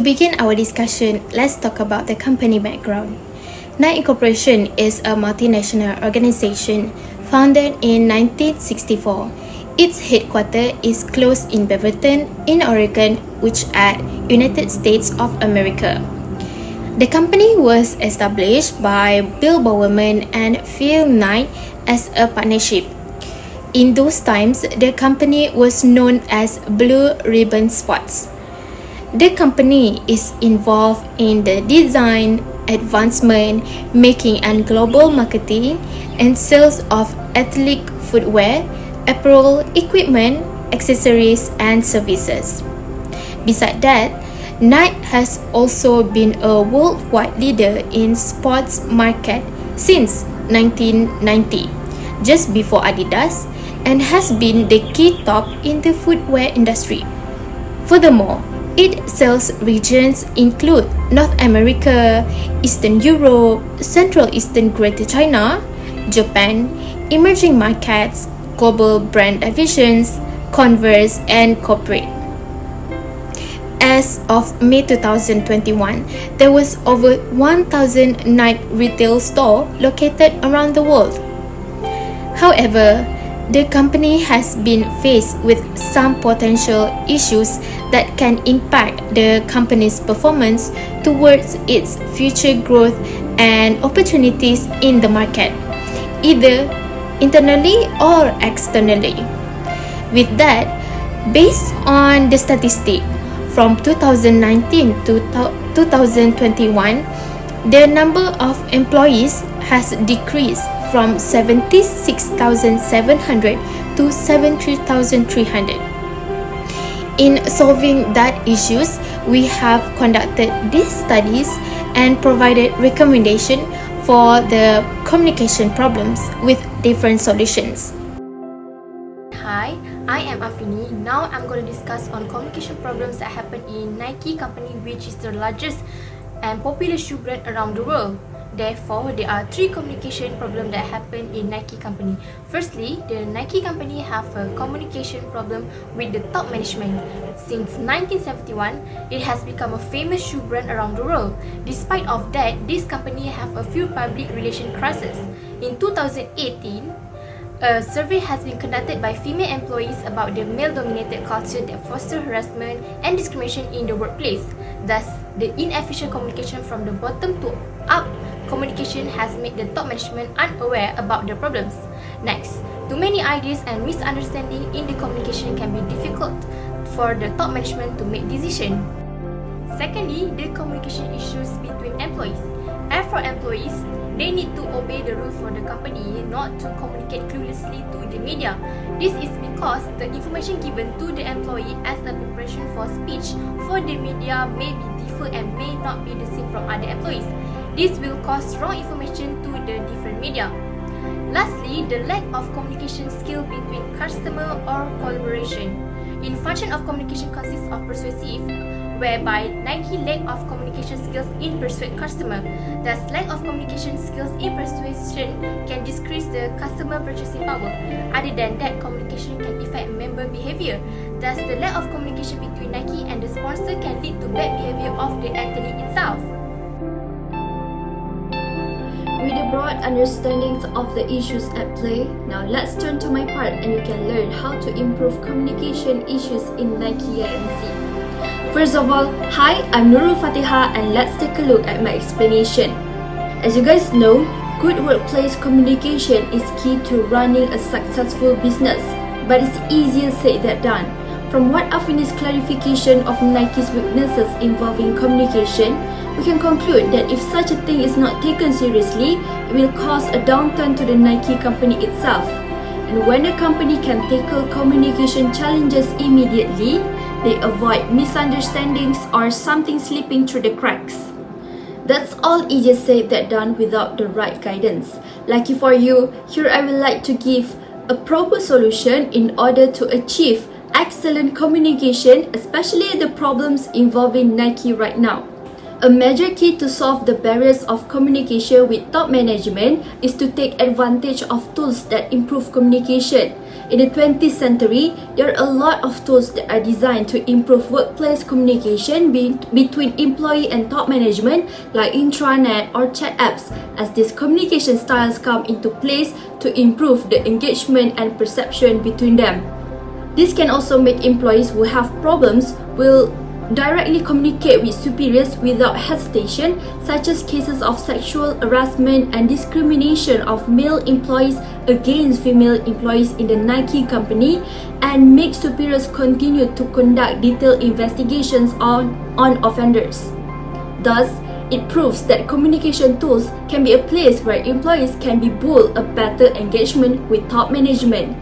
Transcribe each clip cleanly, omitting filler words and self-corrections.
To begin our discussion, let's talk about the company background. Nike Corporation is a multinational organization founded in 1964. Its headquarters is close in Beaverton, in Oregon, which at United States of America. The company was established by Bill Bowerman and Phil Knight as a partnership. In those times, the company was known as Blue Ribbon Sports. The company is involved in the design, advancement, making and global marketing and sales of athletic footwear, apparel, equipment, accessories, and services. Besides that, Nike has also been a worldwide leader in sports market since 1990, just before Adidas, and has been the key top in the footwear industry. Furthermore, its sales regions include North America, Eastern Europe, Central Eastern Greater China, Japan, emerging markets, global brand divisions, Converse, and corporate. As of May 2021, there was over 1,000 Nike retail stores located around the world. However, the company has been faced with some potential issues that can impact the company's performance towards its future growth and opportunities in the market, either internally or externally. With that, based on the statistic from 2019 to 2021, the number of employees has decreased from 76,700 to 73,300. In solving that issues, we have conducted these studies and provided recommendation for the communication problems with different solutions. Hi, I am Afini. Now I'm going to discuss on communication problems that happen in Nike company, which is the largest and popular shoe brand around the world. Therefore, there are three communication problems that happen in Nike company. Firstly, the Nike company have a communication problem with the top management. Since 1971, it has become a famous shoe brand around the world. Despite of that, this company have a few public relation crises. In 2018, a survey has been conducted by female employees about the male-dominated culture that foster harassment and discrimination in the workplace. Thus, the inefficient communication from the bottom to up communication has made the top management unaware about the problems. Next, too many ideas and misunderstanding in the communication can be difficult for the top management to make decisions. Secondly, the communication issues between employees. As for employees, they need to obey the rules for the company not to communicate cluelessly to the media. This is because the information given to the employee as a preparation for speech for the media may be different and may not be the same from other employees. This will cause wrong information to the different media. Lastly, the lack of communication skill between customer or collaboration. In function of communication consists of persuasive, whereby Nike lack of communication skills in persuade customer. Thus, lack of communication skills in persuasion can decrease the customer purchasing power. Other than that, communication can affect member behavior. Thus, the lack of communication between Nike and the sponsor can lead to bad behavior of the athlete itself. With a broad understanding of the issues at play, now let's turn to my part and you can learn how to improve communication issues in Nike INC. First of all, hi, I'm Nurul Fatiha and let's take a look at my explanation. As you guys know, good workplace communication is key to running a successful business, but it's easier said than done. From what Afini's clarification of Nike's weaknesses involving communication, we can conclude that if such a thing is not taken seriously, it will cause a downturn to the Nike company itself. And when a company can tackle communication challenges immediately, they avoid misunderstandings or something slipping through the cracks. That's all easier said than done without the right guidance. Lucky for you, here I would like to give a proper solution in order to achieve excellent communication, especially the problems involving Nike right now. A major key to solve the barriers of communication with top management is to take advantage of tools that improve communication. In the 20th century, there are a lot of tools that are designed to improve workplace communication between employee and top management, like intranet or chat apps, as these communication styles come into place to improve the engagement and perception between them. This can also make employees who have problems will directly communicate with superiors without hesitation, such as cases of sexual harassment and discrimination of male employees against female employees in the Nike company, and make superiors continue to conduct detailed investigations on offenders. Thus, it proves that communication tools can be a place where employees can be build a better engagement with top management.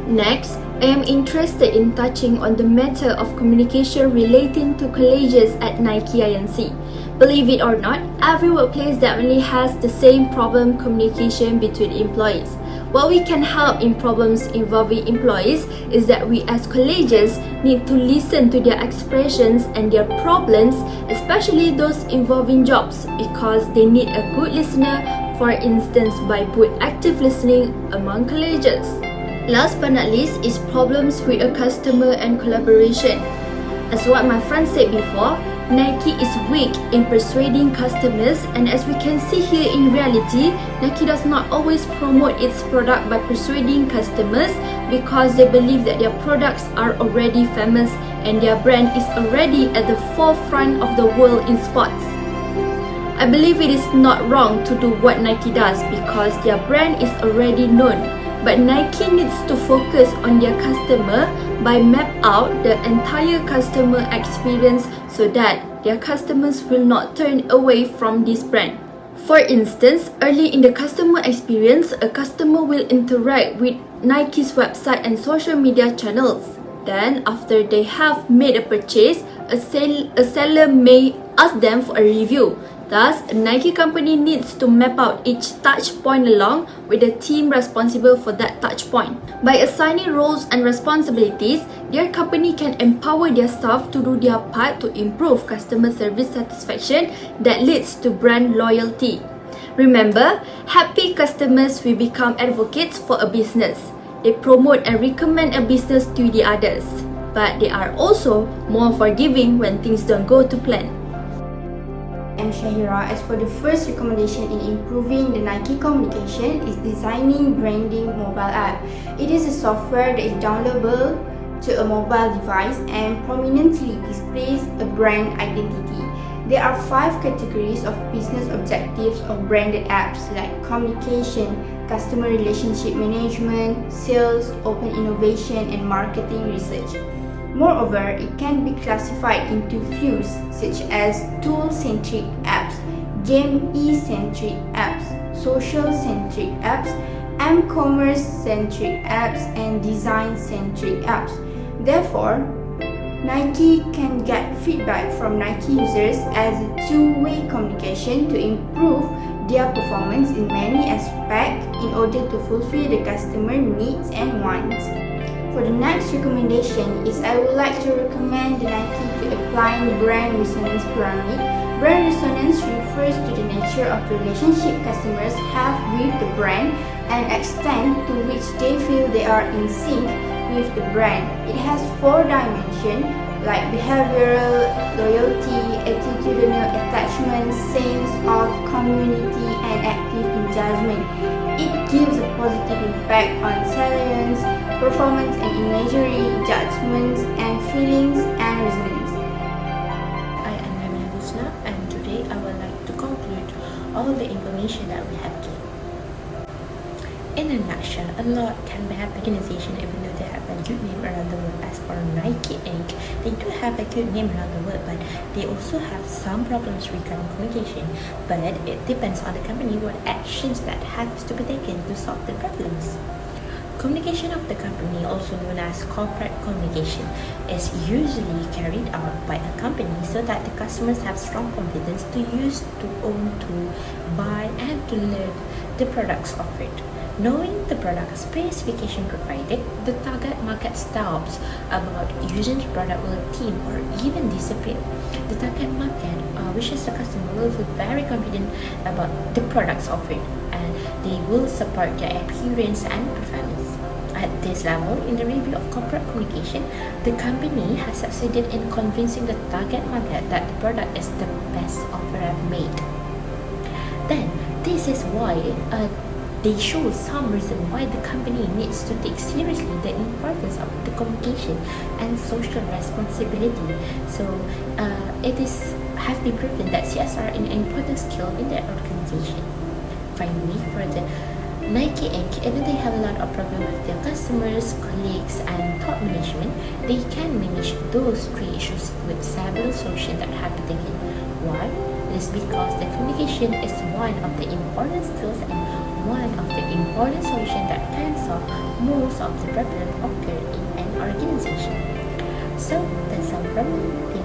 Next, I am interested in touching on the matter of communication relating to colleagues at Nike Inc. Believe it or not, every workplace definitely has the same problem communication between employees. What we can help in problems involving employees is that we as colleagues need to listen to their expressions and their problems, especially those involving jobs, because they need a good listener, for instance by put active listening among colleagues. Last but not least is problems with a customer and collaboration. As what my friend said before, Nike is weak in persuading customers, and as we can see here in reality, Nike does not always promote its product by persuading customers because they believe that their products are already famous and their brand is already at the forefront of the world in sports. I believe it is not wrong to do what Nike does because their brand is already known. But Nike needs to focus on their customer by map out the entire customer experience so that their customers will not turn away from this brand. For instance, early in the customer experience, a customer will interact with Nike's website and social media channels. Then, after they have made a purchase, a seller may ask them for a review. Thus, a Nike company needs to map out each touch point along with the team responsible for that touch point. By assigning roles and responsibilities, their company can empower their staff to do their part to improve customer service satisfaction that leads to brand loyalty. Remember, happy customers will become advocates for a business. They promote and recommend a business to the others, but they are also more forgiving when things don't go to plan. I'm Shahira. As for the first recommendation in improving the Nike communication is designing branding mobile app. It is a software that is downloadable to a mobile device and prominently displays a brand identity. There are 5 categories of business objectives of branded apps like communication, customer relationship management, sales, open innovation, and marketing research. Moreover, it can be classified into views such as tool-centric apps, game-centric apps, social-centric apps, m-commerce-centric apps, and design-centric apps. Therefore, Nike can get feedback from Nike users as a two-way communication to improve their performance in many aspects in order to fulfill the customer needs and wants. For the next recommendation is I would like to recommend the Nike to apply the brand resonance pyramid. Brand resonance refers to the nature of the relationship customers have with the brand and extent to which they feel they are in sync with the brand. It has 4 dimensions like behavioral, loyalty, attitudinal attachment, sense of community, and active engagement. It gives a positive impact on salience, performance and imagery, judgments and feelings, and resonance. I am Namina Husna, and today I would like to conclude all the information that we have gained. In a nutshell, a lot can be happy organization even though they have a good name around the world. As for Nike Inc., they do have a good name around the world, but they also have some problems regarding communication. But it depends on the company what actions that has to be taken to solve the problems. Communication of the company, also known as corporate communication, is usually carried out by a company so that the customers have strong confidence to use, to own, to buy, and to learn the products offered. Knowing the product specification provided, the target market stops about using the product will team or even disappear. The target market, which is the customer, will feel very confident about the products offered and they will support their appearance and performance. I At this level, in the review of corporate communication, the company has succeeded in convincing the target market that the product is the best offer ever made. Then, this is why they show some reason why the company needs to take seriously the importance of the communication and social responsibility. So, it has been proven that CSR is an important skill in their organization. Finally, for the Nike Inc., even they have a lot of problems with their customers, colleagues, and top management, they can manage those three issues with several solutions that have been taken. Why? It is because the communication is one of the important skills and one of the important solutions that can solve most of the problems occur in an organization. So that's all from me.